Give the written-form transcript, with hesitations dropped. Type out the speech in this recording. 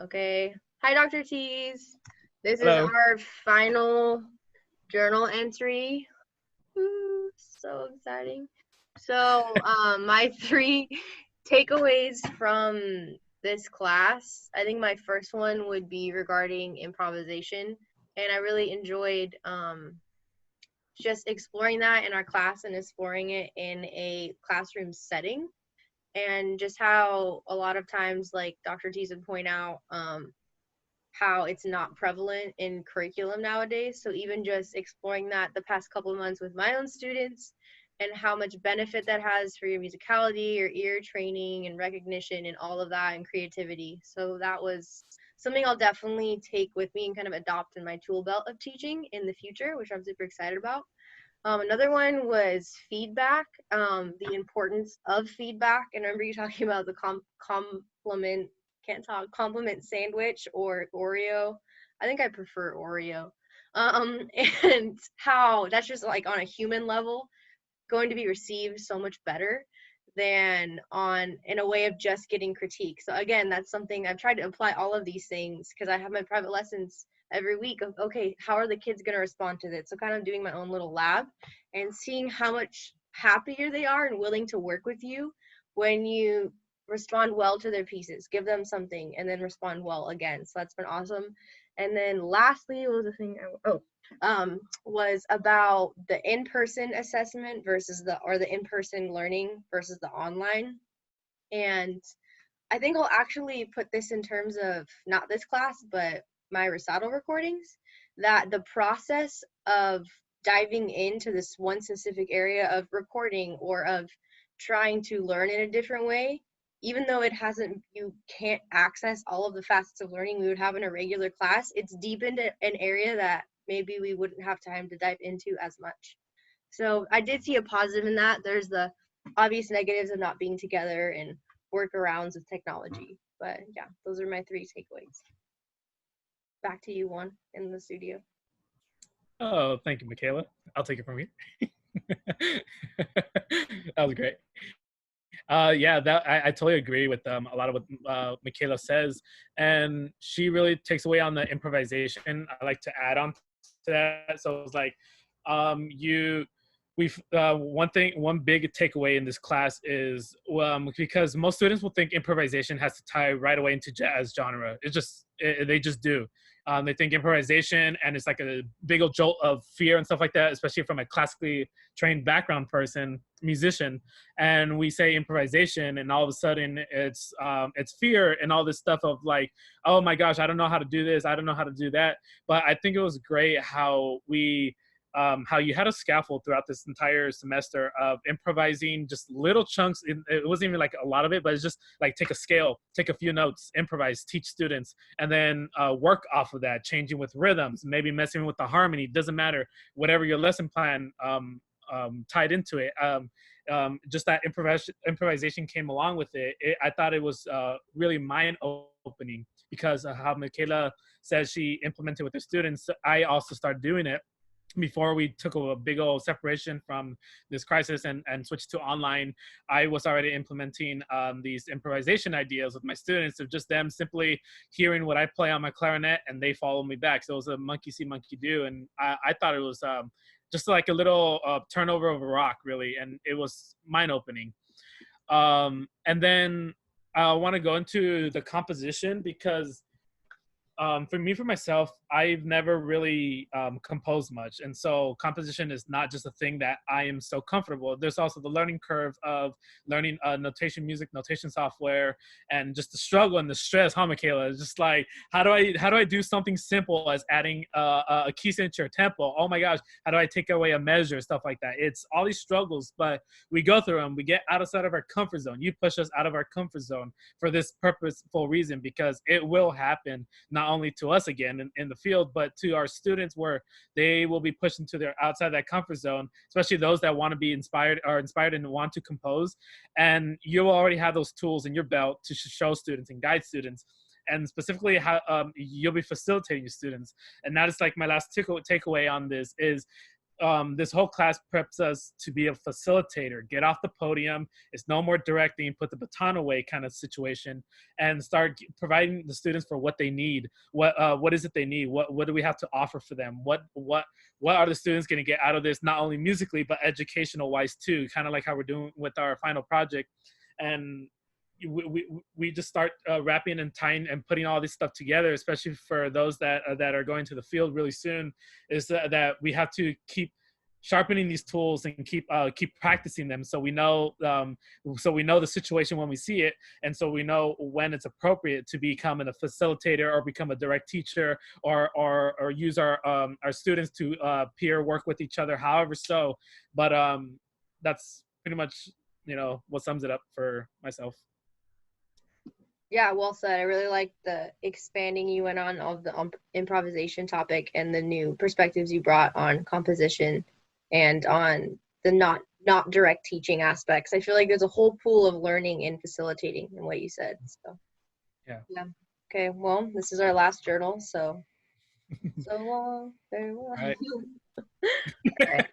Okay. Hi, Dr. T's. This is Hello. our final journal entry. Ooh, so exciting. So, my three takeaways from this class, I think my first one would be regarding improvisation. And I really enjoyed just exploring that in our class and exploring it in a classroom setting. And just how a lot of times, like Dr. T's would point out, how it's not prevalent in curriculum nowadays. So even just exploring that the past couple of months with my own students and how much benefit that has for your musicality, your ear training and recognition and all of that and creativity. So that was something I'll definitely take with me and kind of adopt in my tool belt of teaching in the future, which I'm super excited about. Another one was feedback, the importance of feedback. And I remember you talking about the compliment, can't talk, compliment sandwich or Oreo. I think I prefer Oreo. Um, and how that's just like on a human level going to be received so much better than on in a way of just getting critique. So again, that's something I've tried to apply all of these things because I have my private lessons every week of okay, how are the kids going to respond to this? So kind of doing my own little lab and seeing how much happier they are and willing to work with you when you respond well to their pieces, give them something and then respond well again. So that's been awesome. And then lastly, what was the thing? Was about the in-person assessment versus the in-person learning versus the online. And I think I'll actually put this in terms of not this class, but my recital recordings, that the process of diving into this one specific area of recording or of trying to learn in a different way, even though it hasn't, you can't access all of the facets of learning we would have in a regular class, it's deepened an area that maybe we wouldn't have time to dive into as much. So I did see a positive in that. There's the obvious negatives of not being together and workarounds with technology. But yeah, those are my three takeaways. Back to you, Juan, in the studio. Oh, thank you, Michaela. I'll take it from here. That was great. Yeah, I totally agree with a lot of what Michaela says, and she really takes away on the improvisation. I like to add on to that. So it's like, you we've one big takeaway in this class is because most students will think improvisation has to tie right away into jazz genre. They just do. They think improvisation and it's like a big old jolt of fear and stuff like that, especially from a classically trained background person, musician. And we say improvisation, and all of a sudden it's fear and all this stuff of like, oh my gosh, I don't know how to do this, I don't know how to do that. But I think it was great how you had a scaffold throughout this entire semester of improvising just little chunks. It wasn't even like a lot of it, but it's just like take a scale, take a few notes, improvise, teach students, and then work off of that, changing with rhythms, maybe messing with the harmony. Doesn't matter, whatever your lesson plan tied into it. Just that improvisation came along with I thought it was really mind opening because how Michaela says she implemented with her students. I also started doing it before we took a big old separation from this crisis and switched to online. I was already implementing these improvisation ideas with my students of just them simply hearing what I play on my clarinet and they follow me back. So it was a monkey see, monkey do. And I thought it was just like a little turnover of a rock, really. And it was mind opening. And then I want to go into the composition because for myself, I've never really composed much, and so composition is not just a thing that I am so comfortable. There's also the learning curve of learning music notation software, and just the struggle and the stress. Huh, Michaela? It's just like how do I do something simple as adding a key signature tempo? Oh my gosh, how do I take away a measure? Stuff like that. It's all these struggles, but we go through them. We get outside of our comfort zone. You push us out of our comfort zone for this purposeful reason because it will happen not only to us again in the field, but to our students where they will be pushed into their outside that comfort zone, especially those that want to be inspired and want to compose. And you will already have those tools in your belt to show students and guide students, and specifically how you'll be facilitating your students. And that is like my last takeaway on this is this whole class preps us to be a facilitator. Get off the podium. It's no more directing, put the baton away kind of situation, and start providing the students for what they need. What is it they need? What do we have to offer for them? What are the students going to get out of this? Not only musically, but educational wise too. Kind of like how we're doing with our final project, and we just start wrapping and tying and putting all this stuff together, especially for those that are going to the field really soon, is that we have to keep sharpening these tools and keep practicing them, so we know the situation when we see it, and so we know when it's appropriate to become a facilitator or become a direct teacher, or use our students to peer work with each other, however so. But that's pretty much what sums it up for myself. Yeah, well said. I really like the expanding you went on of the improvisation topic and the new perspectives you brought on composition and on the not direct teaching aspects. I feel like there's a whole pool of learning in facilitating in what you said. So yeah. Okay, well, this is our last journal, so long, farewell. All right. All right.